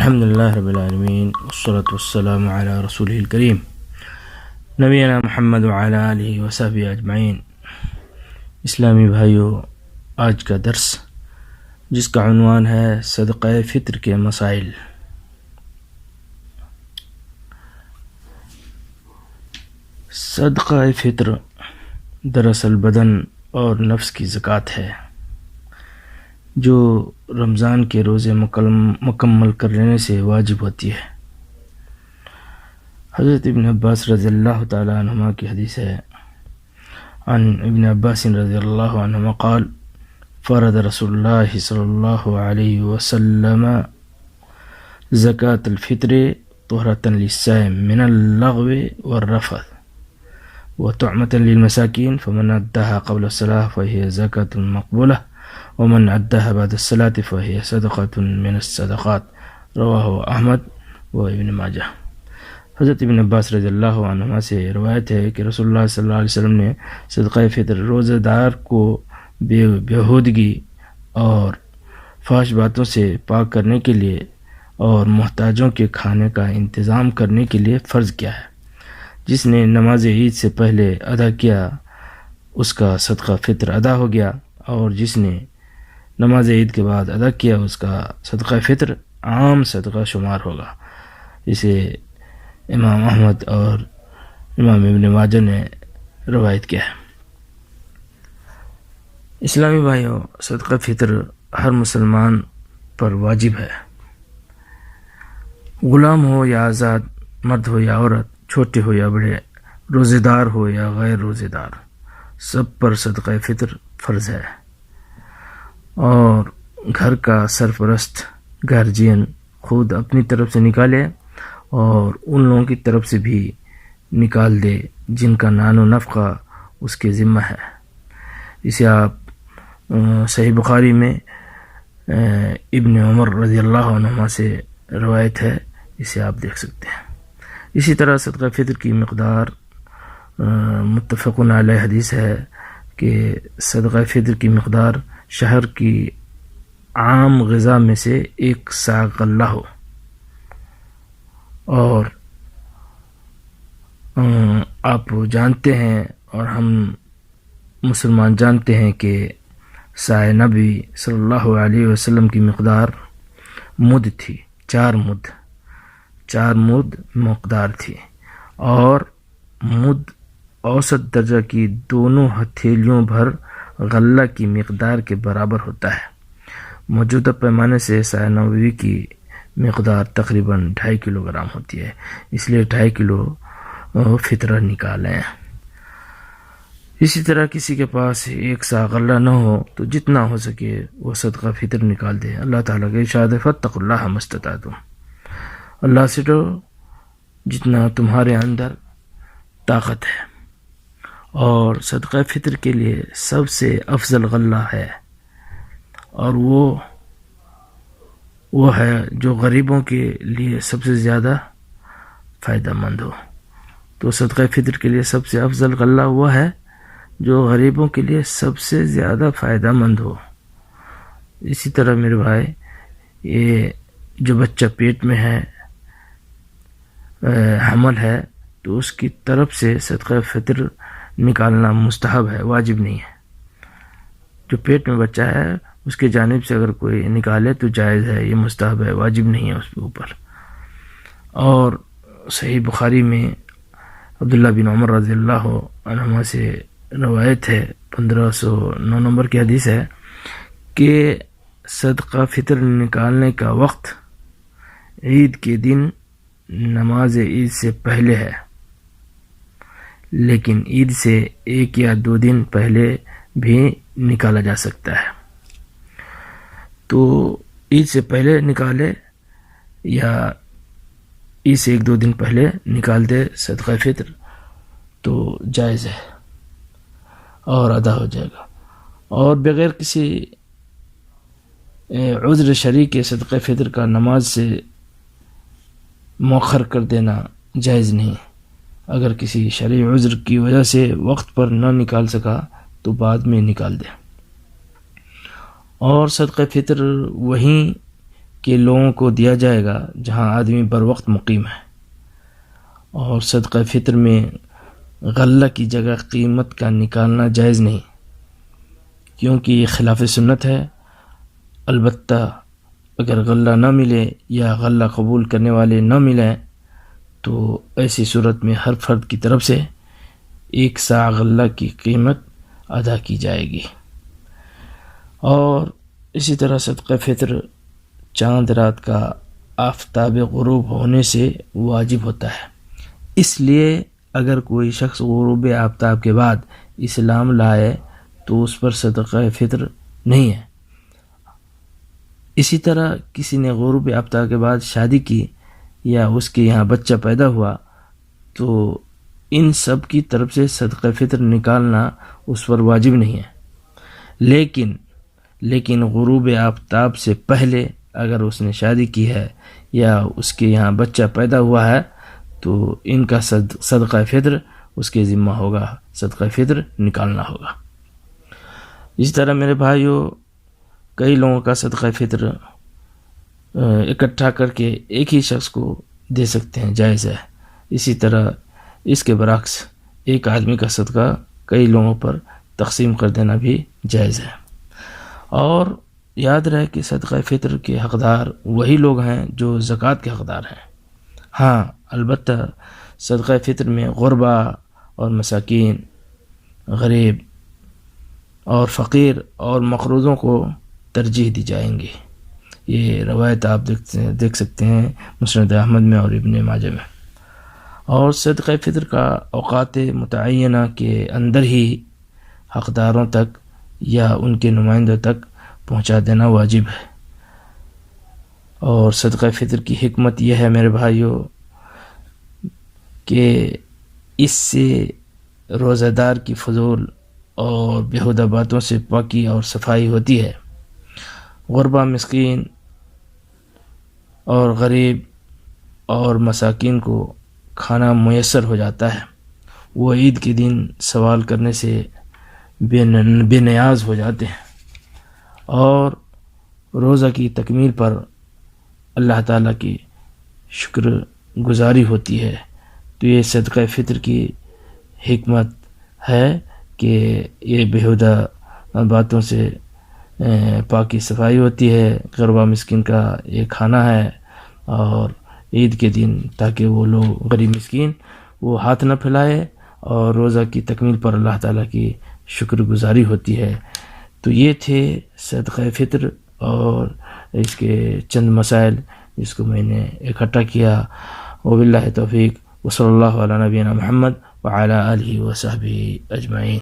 الحمد للہ رب العالمین والصلاة والسلام علی رسولہ الکریم نبینا محمد وعلی آلہ وصحبہ اجمعین۔ اسلامی بھائیو، آج کا درس جس کا عنوان ہے صدقہ فطر کے مسائل۔ صدقہ فطر دراصل بدن اور نفس کی زکوٰۃ ہے جو رمضان کے روزے مکمل کر لینے سے واجب ہوتی ہے۔ حضرت ابن عباس رضی اللہ تعالی عنہما کی حدیث ہے، عن ابن عباس رضی اللہ عنہما قال فرض رسول اللہ صلی اللہ علیہ وسلم زکاة الفطر طہرۃ للصائم من اللغو والرفث وطعمة للمساکین فمن اداها قبل الصلاة فهي زکاة مقبولة ومن اداها بعد الصلاة فهي صدقة من الصدقات، رواہ احمد و ابن ماجہ۔ حضرت ابن عباس رضی اللہ عنہما سے روایت ہے کہ رسول اللہ صلی اللہ علیہ وسلم نے صدقہ فطر روزہ دار کو بیہودگی اور فحش باتوں سے پاک کرنے کے لیے اور محتاجوں کے کھانے کا انتظام کرنے کے لیے فرض کیا ہے۔ جس نے نماز عید سے پہلے ادا کیا اس کا صدقہ فطر ادا ہو گیا، اور جس نے نماز عید کے بعد ادا کیا اس کا صدقہ فطر عام صدقہ شمار ہوگا۔ اسے امام احمد اور امام ابن ماجہ نے روایت کیا ہے۔ اسلامی بھائیوں، صدقہ فطر ہر مسلمان پر واجب ہے، غلام ہو یا آزاد، مرد ہو یا عورت، چھوٹے ہو یا بڑے، روزے دار ہو یا غیر روزے دار، سب پر صدقہ فطر فرض ہے۔ اور گھر کا سرپرست گارجین خود اپنی طرف سے نکالے اور ان لوگوں کی طرف سے بھی نکال دے جن کا نان و نفقہ اس کے ذمہ ہے۔ اسے آپ صحیح بخاری میں ابن عمر رضی اللہ عنہما سے روایت ہے، اسے آپ دیکھ سکتے ہیں۔ اسی طرح صدقہ فطر کی مقدار متفقن علیہ حدیث ہے کہ صدقہ فطر کی مقدار شہر کی عام غذا میں سے 1 صاع غلہ ہو، اور آپ جانتے ہیں اور ہم مسلمان جانتے ہیں کہ صاع نبی صلی اللہ علیہ وسلم کی مقدار مد تھی، 4 مد مقدار تھی، اور مد اوسط درجہ کی دونوں ہتھیلیوں بھر غلہ کی مقدار کے برابر ہوتا ہے۔ موجودہ پیمانے سے صاع نبوی کی مقدار تقریباً 2.5 کلو گرام ہوتی ہے، اس لیے 2.5 کلو فطرہ نکالیں۔ اسی طرح کسی کے پاس 1 صاع غلہ نہ ہو تو جتنا ہو سکے وہ صدقہ فطر نکال دے۔ اللہ تعالیٰ کے ارشاد ہے فاتقوا اللہ ما استطعتم، اللہ سے ڈرو جتنا تمہارے اندر طاقت ہے۔ اور صدقہ فطر کے لیے سب سے افضل غلہ ہے، اور وہ ہے جو غریبوں کے لیے سب سے زیادہ فائدہ مند ہو۔ تو صدقہ فطر کے لیے سب سے افضل غلہ وہ ہے جو غریبوں کے لیے سب سے زیادہ فائدہ مند ہو۔ اسی طرح میرے بھائی، یہ جو بچہ پیٹ میں ہے، حمل ہے، تو اس کی طرف سے صدقہ فطر نکالنا مستحب ہے، واجب نہیں ہے۔ جو پیٹ میں بچہ ہے اس کی جانب سے اگر کوئی نکالے تو جائز ہے، یہ مستحب ہے، واجب نہیں ہے اس کے اوپر۔ اور صحیح بخاری میں عبداللہ بن عمر رضی اللہ عنہما سے روایت ہے، 1509 نمبر کی حدیث ہے کہ صدقہ فطر نکالنے کا وقت عید کے دن نماز عید سے پہلے ہے، لیکن عید سے 1 یا 2 دن پہلے بھی نکالا جا سکتا ہے۔ تو عید سے پہلے نکالے یا عید سے 1-2 دن پہلے نکال دے صدقہ فطر تو جائز ہے اور ادا ہو جائے گا۔ اور بغیر کسی عذر شرعی کے صدقہ فطر کا نماز سے مؤخر کر دینا جائز نہیں۔ اگر کسی شرعی عذر کی وجہ سے وقت پر نہ نکال سکا تو بعد میں نکال دے۔ اور صدقہ فطر وہیں کہ لوگوں کو دیا جائے گا جہاں آدمی بر وقت مقیم ہے، اور صدقہ فطر میں غلہ کی جگہ قیمت کا نکالنا جائز نہیں، کیونکہ یہ خلاف سنت ہے۔ البتہ اگر غلہ نہ ملے یا غلہ قبول کرنے والے نہ ملیں تو ایسی صورت میں ہر فرد کی طرف سے 1 صاع غلہ کی قیمت ادا کی جائے گی۔ اور اسی طرح صدقہ فطر چاند رات کا آفتاب غروب ہونے سے واجب ہوتا ہے، اس لیے اگر کوئی شخص غروب آفتاب کے بعد اسلام لائے تو اس پر صدقہ فطر نہیں ہے۔ اسی طرح کسی نے غروب آفتاب کے بعد شادی کی یا اس کے یہاں بچہ پیدا ہوا تو ان سب کی طرف سے صدقہ فطر نکالنا اس پر واجب نہیں ہے، لیکن غروب آفتاب سے پہلے اگر اس نے شادی کی ہے یا اس کے یہاں بچہ پیدا ہوا ہے تو ان کا صدقہ فطر اس کے ذمہ ہوگا، صدقہ فطر نکالنا ہوگا۔ اس طرح میرے بھائیوں، کئی لوگوں کا صدقہ فطر اکٹھا کر کے ایک ہی شخص کو دے سکتے ہیں، جائز ہے۔ اسی طرح اس کے برعکس ایک آدمی کا صدقہ کئی لوگوں پر تقسیم کر دینا بھی جائز ہے۔ اور یاد رہے کہ صدقہ فطر کے حقدار وہی لوگ ہیں جو زکوٰۃ کے حقدار ہیں۔ ہاں البتہ صدقہ فطر میں غربا اور مساکین، غریب اور فقیر اور مقروضوں کو ترجیح دی جائیں گی۔ یہ روایت آپ دیکھ سکتے ہیں مسند احمد میں اور ابن ماجہ میں۔ اور صدقہ فطر کا اوقات متعینہ کے اندر ہی حقداروں تک یا ان کے نمائندوں تک پہنچا دینا واجب ہے۔ اور صدقہ فطر کی حکمت یہ ہے میرے بھائیوں کہ اس سے روزہ دار کی فضول اور بیہودہ باتوں سے پاکی اور صفائی ہوتی ہے۔ غربا، مسکین اور غریب اور مساکین کو کھانا میسر ہو جاتا ہے، وہ عید کے دن سوال کرنے سے بے نیاز ہو جاتے ہیں، اور روزہ کی تکمیل پر اللہ تعالیٰ کی شکر گزاری ہوتی ہے۔ تو یہ صدقہ فطر کی حکمت ہے کہ یہ بیہودہ باتوں سے پاکی صفائی ہوتی ہے، غربا مسکین کا یہ کھانا ہے، اور عید کے دن تاکہ وہ لوگ غریب مسکین وہ ہاتھ نہ پھیلائے، اور روزہ کی تکمیل پر اللہ تعالیٰ کی شکر گزاری ہوتی ہے۔ تو یہ تھے صدقہ فطر اور اس کے چند مسائل جس کو میں نے اکٹھا کیا۔ وباللہ توفیق، وصلی اللہ علی نبینا محمد وعلی آلہ وصحبہ اجمعین۔